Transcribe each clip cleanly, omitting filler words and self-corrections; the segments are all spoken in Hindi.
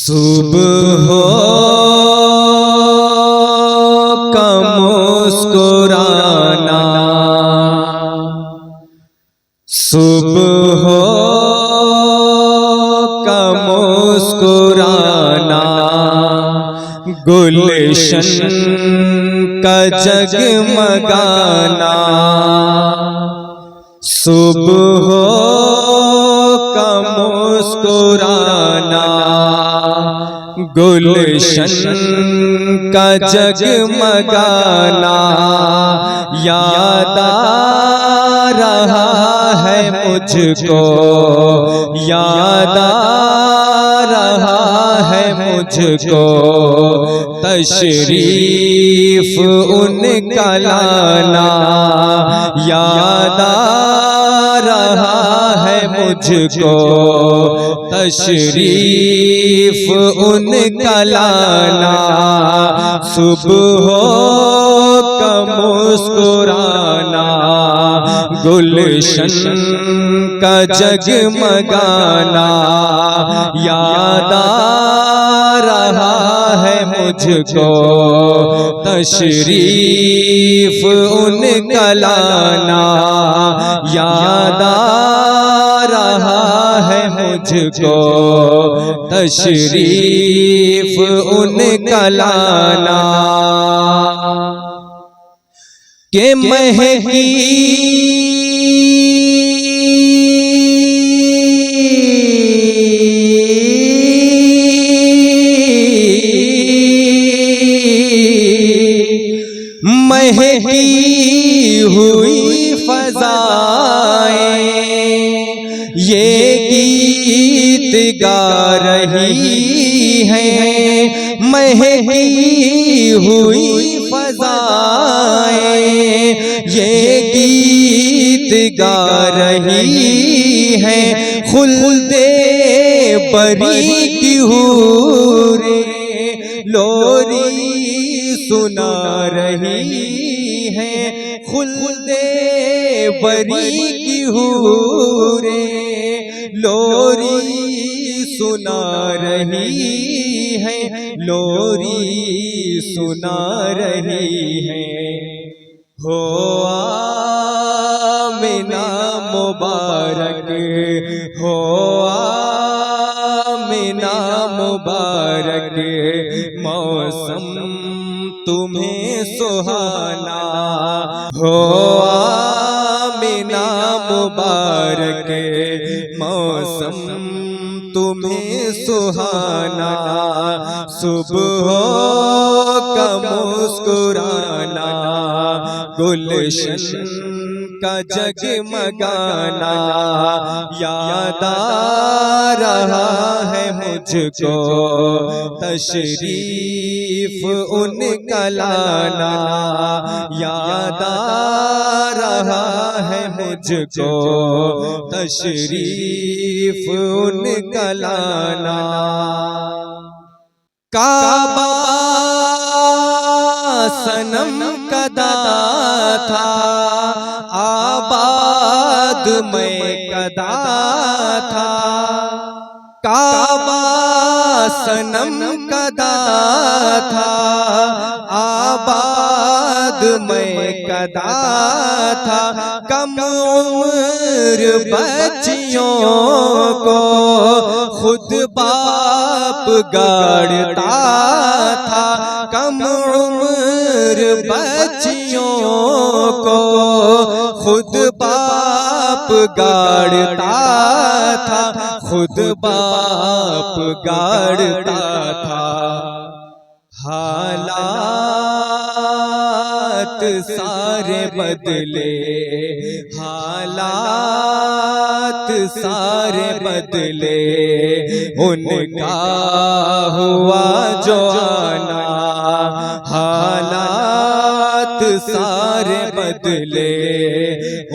सुबह का मुस्कुराना, सुबह का मुस्कुराना, गुलशन का जगमगाना, सुबह का मुस्कुराना, गुलशन का जगमगाना, याद आ रहा है मुझको, याद आ रहा है मुझको, तशरीफ उनका लाना, याद आ रहा है मुझको, तशरीफ उनका लाना, सुबह का मुस्कुराना, गुलशन का जगमगाना, याद आ रहा है मुझको, तशरीफ उनका लाना, याद आ रहा है मुझको, तशरीफ उनका लाना, के महकी महकी हुई फज़ाएं ये गीत गा रही हैं, महकी हुई फज़ाएं ये गीत गा रही हैं, खुल्दे बरी की हूरें लोरी सुना रही है, खुल्दे बरी की हूरें लोरी सुना रही है, लोरी सुना रही है, हो आमिना मुबारक, हो आमिना मुबारक, मौसम तुम्हें सुहाना, हो आमिना मुबारक, मौसम तुम्हें सुहाना, सुबह का मुस्कुराना, गुलशन का जगमगाना, याद आ रहा है मुझको, तशरीफ उनका लाना, याद आ रहा है मुझको, तशरीफ उनका लाना, काबा सनम कदा था आबाद में कदा था, काबा सनम कदा था आबाद में कदा था, कम उम्र बच्चियों को खुद बाप गाड़ता था, कम उम्र बच्चियों को खुद बाप गाड़ता था, खुद बाप गाड़ता था, हालात सारे बदले, हालात सारे बदले, उनका हुआ जो आना, हालात सारे बदले,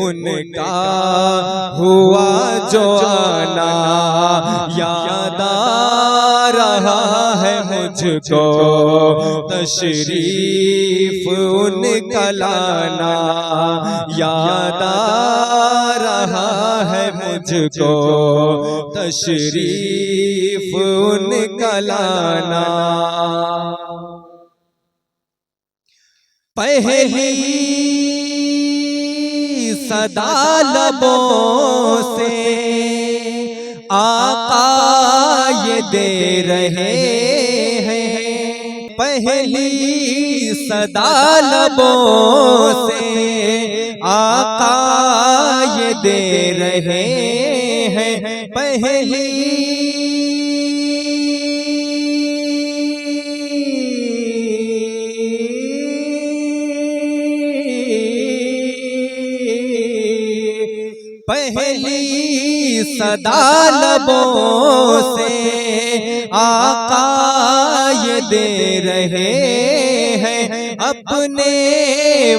उनका हुआ जो आना याद आ रहा है मुझको, तशरीफ उनका लाना याद आ रहा है मुझको, तशरीफ उनका लाना। पहली सदा लबों से आका ये दे रहे हैं, पहली सदा लबों से आका ये दे रहे हैं, पहली पहली सदा लबों से आका ये दे रहे हैं, अपने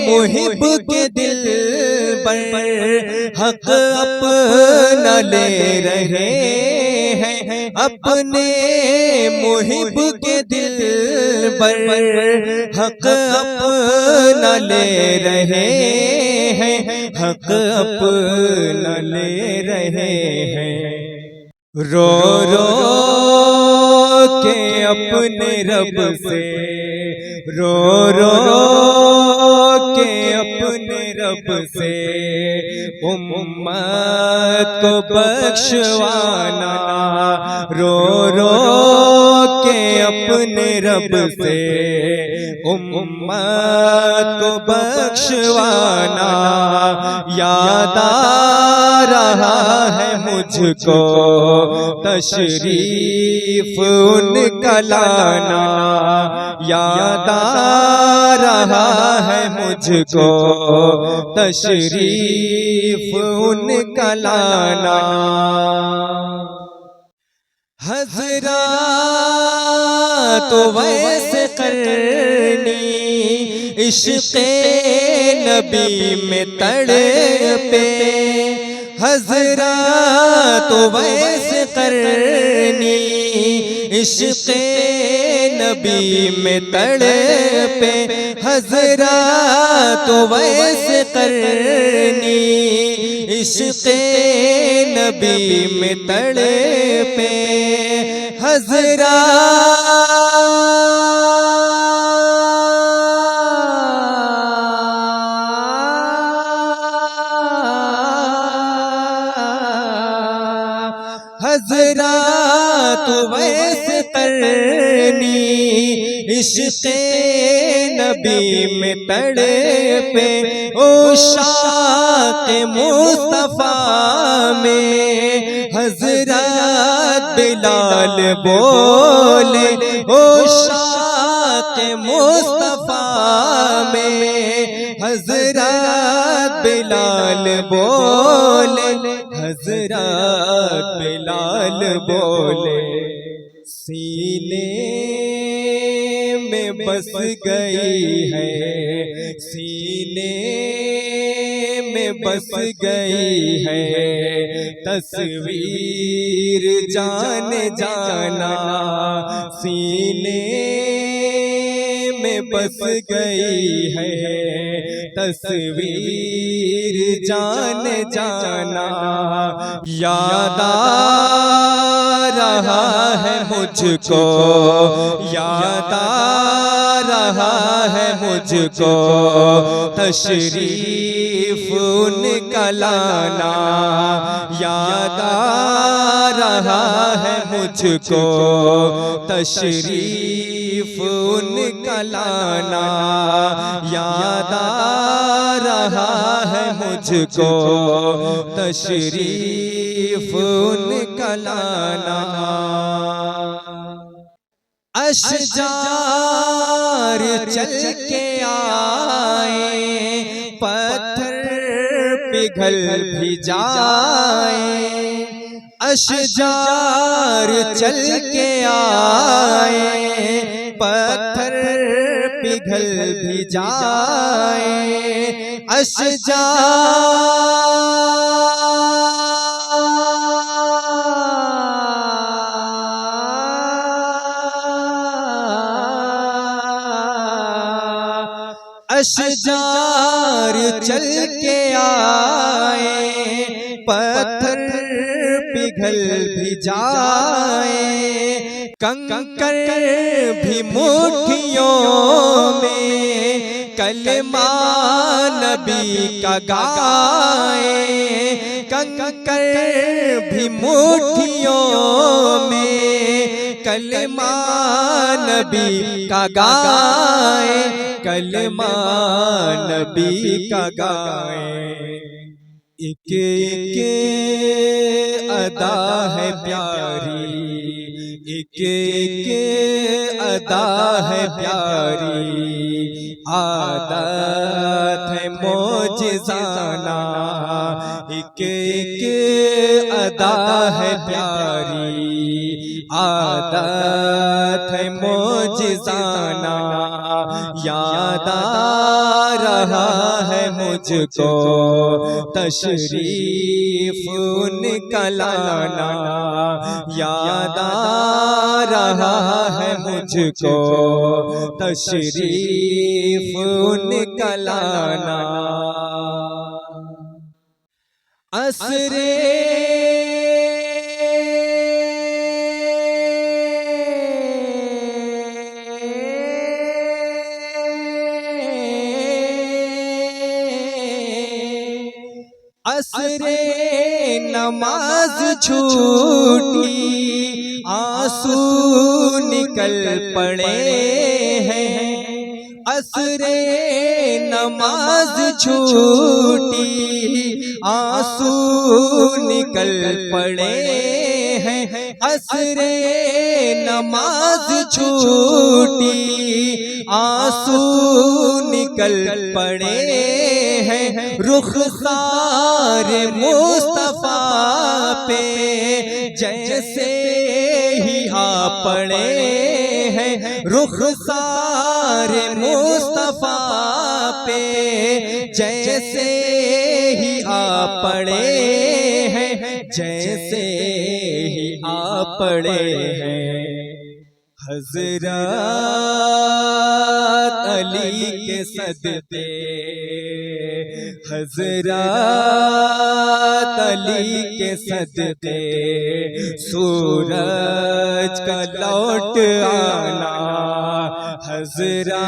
मुहिब के दिल पर हक अपना ले रहे हैं, अपने मुहिब के दिल पर हक अपना ले रहे हैं, हक अपना ले रहे हैं। रो रो के अपने रब से, रो रो के अपने रब से उम्मत को बख्शवाना, रो रो के अपने रब से उम्मत को बख्शवाना याद आ रहा है मुझको, तशरीफ उनका लाना याद आ रहा है मुझको, तशरीफ उनका लाना। हज़रात वैसे करनी इश्क़े नबी में तड़पे, हज़रात वैसे करनी इश्क़े नबी में तड़पे, हज़रात वैसे करनी इश्क़े नबी में तड़पे, हज़रात वैसे करनी इश्क़े नबी में तड़पे, ओ शाक़ मुस्तफ़ा में हज़रत बिलाल बोले, ओ शाक़ मुस्तफ़ा में हज़रत बिलाल बोले, हज़रत बिलाल बोले, सीने में बस गई है, सीने में बस गई है तस्वीर जान जाना, सीने में बस गई है तस्वीर जान जाना, याद आ रहा है मुझको, याद आ रहा है मुझको, तशरीफ उनका लाना याद आ रहा है मुझको, तशरीफ उनका लाना याद आ रहा है मुझको, तशरीफ उनका लाना। अशजार चल के आए, पत्थर पिघल भी जाए, अशजार चल के आए, पत्थर पिघल भी जाए, अशजार चल के आए, पत्थर पिघल भी जाए, कंकर भी मुट्ठियों में कलमा नबी का गाए, कंकर भी मुट्ठियों में कलमा नबी का गाए, कलमा नबी का गाए। एक एक अदा है प्यारी, एक एक अदा है प्यारी, आदत है मोजिज़ाना, एक एक अदा है प्यारी, आदत है मोजिज़ाना, याद आ रहा है मुझको तशरीफ उनका लाना, याद आ रहा है मुझको तशरीफ उनका लाना। असरे असरे नमाज छूटी, आंसू निकल पड़े हैं, असरे नमाज छूटी, आंसू निकल पड़े हैं, असरे नमाज छूटी, आंसू निकल पड़े हैं, रुखसार मुस्तफा पे जैसे ही आ पड़े हैं, रुखसार मुस्तफा पे जैसे ही आ पड़े हैं, जैसे ही आ पड़े हैं। हज़रत अली के सदक़े, हज़रत अली के सदक़े सूरज का लौट आना, हज़रत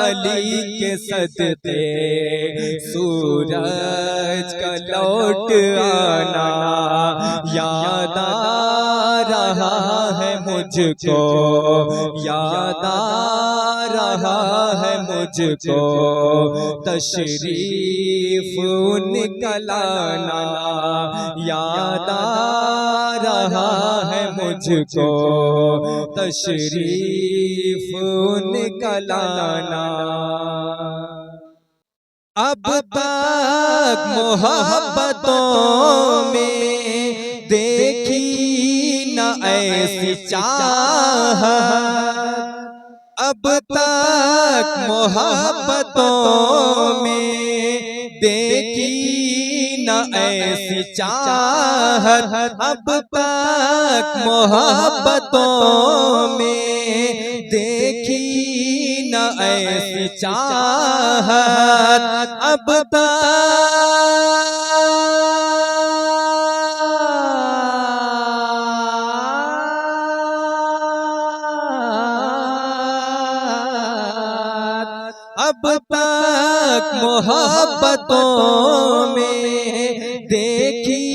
अली के सदक़े सूरज का लौट आना, याद आ रहा है मुझको, याद आ रहा है मुझको तशरीफ उनका लाना, याद आ रहा है मुझको तशरीफ उनका लाना। अब तक मोहब्बतों में देखी न ऐसी चाहत, अब तक मोहब्बतों में देखी न ऐसी चाहत, अब तक मोहब्बतों में देखी न ऐसी चाहत, अब तक अब तक मोहब्बतों में देखी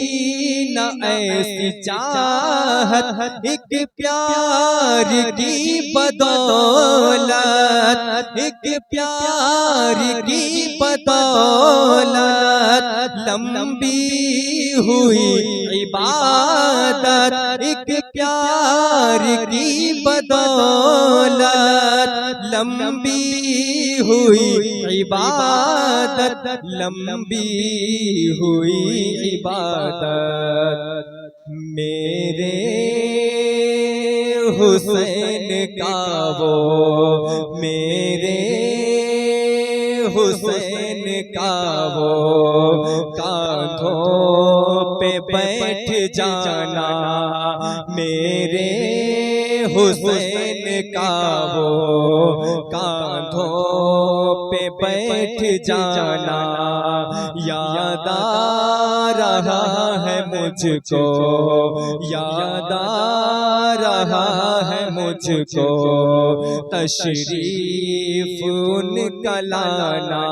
न ऐसी चाहत, एक प्यार की बदौलत, एक प्यार की बदौलत लंबी हुई इबादत, एक प्यार की बदौलत लंबी हुई इबादत, लंबी हुई इबादत। मेरे हुसैन का वो, मेरे हुसैन का वो, कांधों पे बैठ जाना, मेरे हुसैन का वो, कांधों पे बैठ जाना। याद आ रहा है मुझको, याद आ रहा है मुझको, तशरीफ उनका लाना।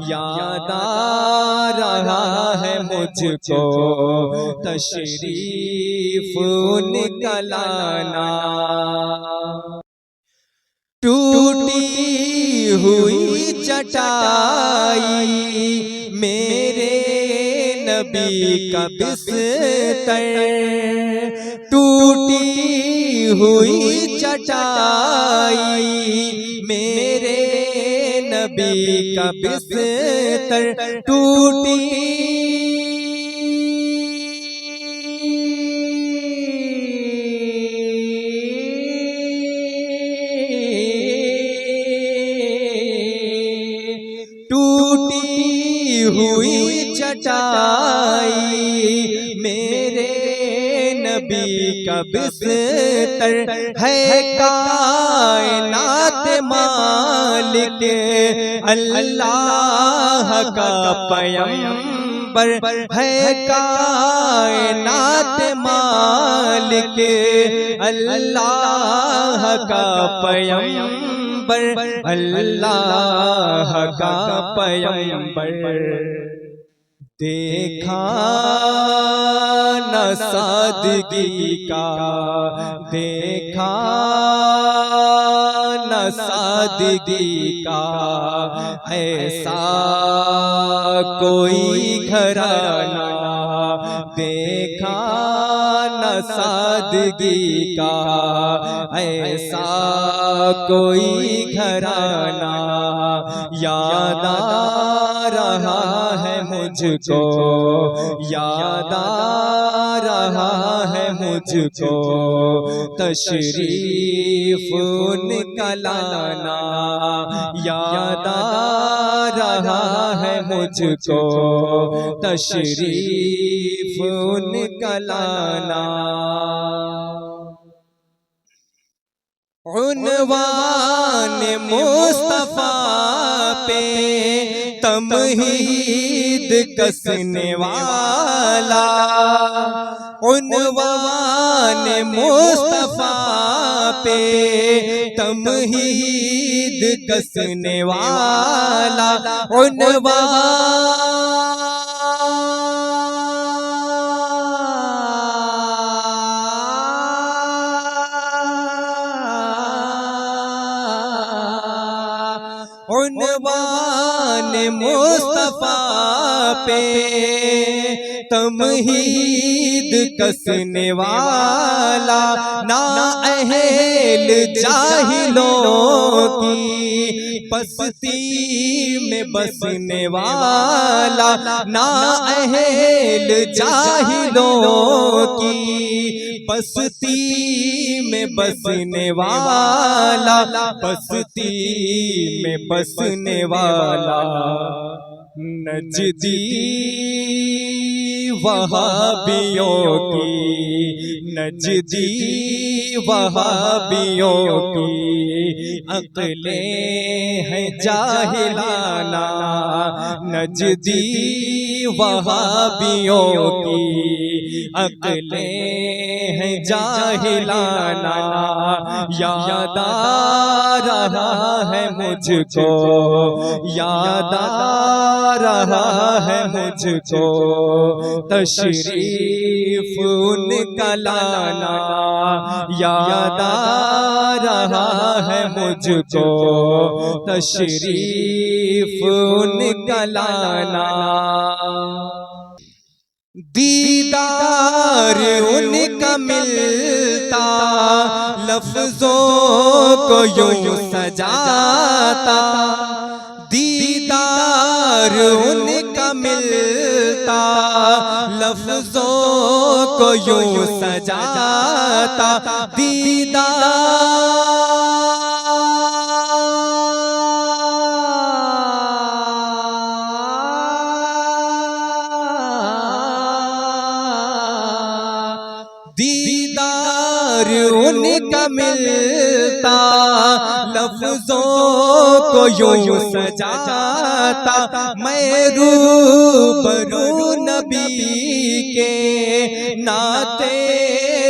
याद आ रहा है मुझको, तशरीफ उनका लाना। टूटी हुई चटाई मेरे नबी का बिस्तर, टूटी हुई चटाई मेरे नबी का बिस्तर, टूटी हुई चटाई मेरे नबी का बिस्तर, है कायनात मालिक अल्लाह का पैगंबर, है कायनात मालिक अल्लाह का पैगंबर, अल्लाह का पैगंबर। देखा न सादगी का, देखा न सादगी का, ऐसा कोई घराना, देखा न सादगी का, ऐसा कोई घराना। याद आ रहा है मुझको, याद आ रहा है मुझको, तशरीफ उनका लाना। याद आ रहा है मुझको, तशरीफ उनका लाना। उन्वान मुस्तफा पे तमहीद कसने वाला, उन्वान मुस्तफा पे तमहीद कसने वाला, उन्वान उन्वान मुस्तफा पे तमहीद कसने वाला, ना अहल जाहिलों की पस्ती में बसने वाला, ना अहल जाहिलों की पस्ती में बसने वाला, बस्ती में बसने वाला। नजदी वहाबियों की, नजदी वहाबियों की अक्लें हैं जाहिलाना, नजदी वहाबियों की अक्लें हैं जाहिलाना। याद आ रहा है मुझको, याद आ रहा है मुझको, तशरीफ उनका लाना। याद आ रहा है मुझको, तशरीफ उनका लाना। दीदार उनका मिलता लफ्जों को यूं सजाता, दीदार उनका मिलता लफ्जों को यूं सजाता दीदार उनका मिलता, लफ्जों को यूं सजाता, मैं रूबरू नबी के नाते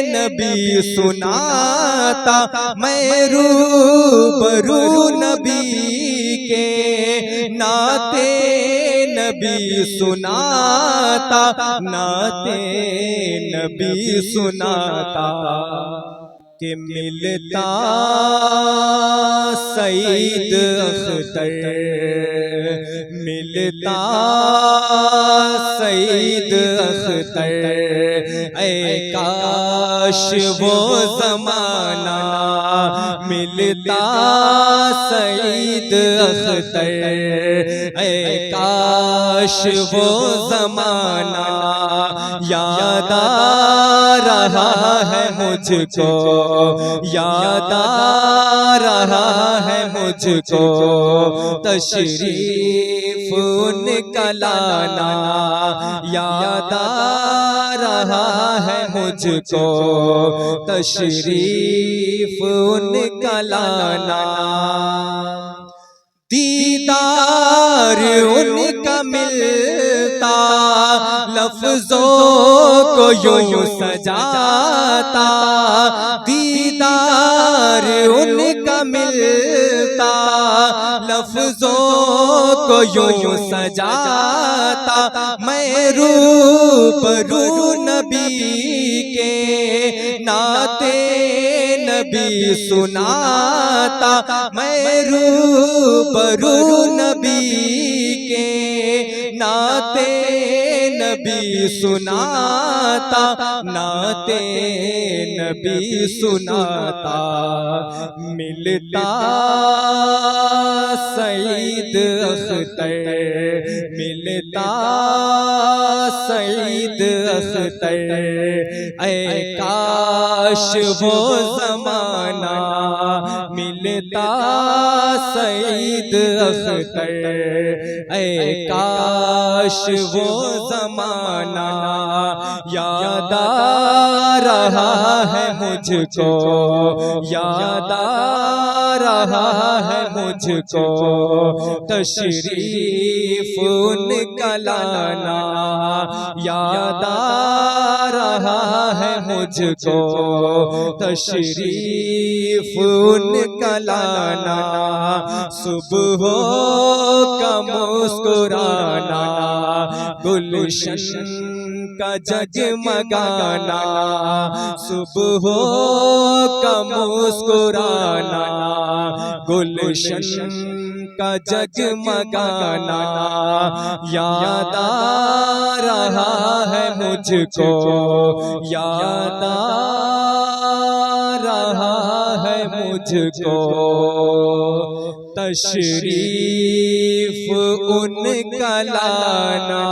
नबी सुनाता, मैं रूबरू नबी के नाते नबी सुनाता, नाते नबी सुनाता कि मिलता सईद अख्तर, मिलता सईद अख्तर, ऐ काश वो ज़माना मिलता सईद अख्तर, ऐ काश वो ज़माना याद आ रहा है मुझको, याद आ रहा है मुझको, तशरीफ उनका लाना याद आ रहा है मुझको, तशरीफ उनका लाना। दीदार उनका मिलता, लफ्जों को यूं सजाता, दीदार उनका मिलता, लफ्जों को यूं सजाता, मैं रूबरू नबी के नाते नबी सुनाता, मैं रूबरू नबी के नाते नबी सुनाता, नाते नबी सुनाता, मिलता सईद अख्तर, मिलता सईद अख्तर, ऐ काश वो ज़माना मिलता सईद अख्तर, ऐ काश वो ज़माना याद आ रहा है मुझको, याद आ रहा है मुझको, तशरीफ उनका लाना याद आ रहा है मुझको, तशरीफ उनका लाना, सुबह का मुस्कुराना, गुलशन का जगमगाना, सुबह का मुस्कुराना, गुलशन का जगमगाना याद आ रहा है मुझको, याद आ रहा है मुझको, तशरीफ उनका लाना।